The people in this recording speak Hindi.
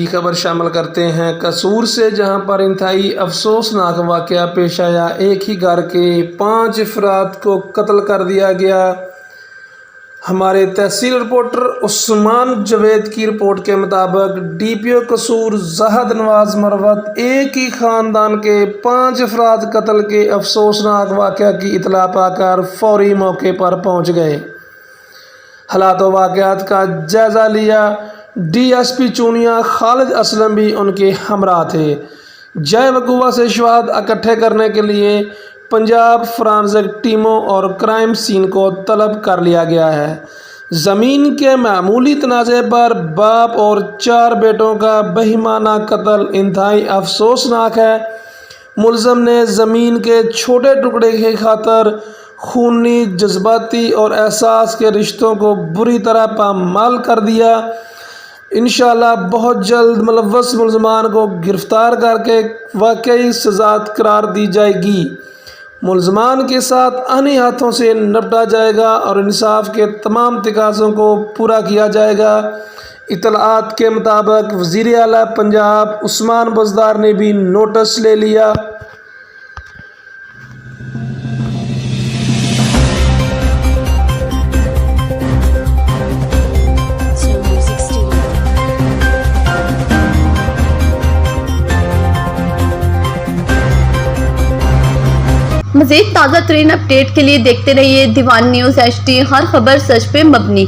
खबर शामिल करते हैं कसूर से, जहां पर इंतहाई अफसोसनाक वाक़या पेश आया। एक ही घर के 5 अफराद को कत्ल कर दिया गया। हमारे तहसील रिपोर्टर उस्मान जवेद की रिपोर्ट के मुताबिक डीपीओ कसूर ज़हद नवाज मरवत एक ही ख़ानदान के 5 अफराद कत्ल के अफसोसनाक वाक़या की इतला पाकर फौरी मौके पर पहुँच गए। हालात व वाक़यात का जायज़ा लिया। DSP चूनिया खालिद असलम भी उनके हमरा थे। जय वकूआ से शवाहद इकट्ठे करने के लिए पंजाब फॉरेंसिक टीमों और क्राइम सीन को तलब कर लिया गया है। ज़मीन के मामूली तनाज़े पर बाप और 4 बेटों का बेईमाना कत्ल इंतहाई अफसोसनाक है। मुलज़म ने ज़मीन के छोटे टुकड़े की खातर खूनी, जज्बाती और एहसास के रिश्तों को बुरी तरह पामाल कर दिया। इंशाअल्लाह बहुत जल्द मुलव्वस मुलज़मान को गिरफ़्तार करके वाकई सज़ा करार दी जाएगी। मुलज़मान के साथ अन्य हाथों से निपटा जाएगा और इंसाफ के तमाम तकाज़ों को पूरा किया जाएगा। इतलात के मुताबिक वज़ीर आला पंजाब उस्मान बज़दार ने भी नोटिस ले लिया। मज़ीद ताज़ा तरीन अपडेट के लिए देखते रहिए दीवान न्यूज़ HD, हर खबर सच पे मबनी।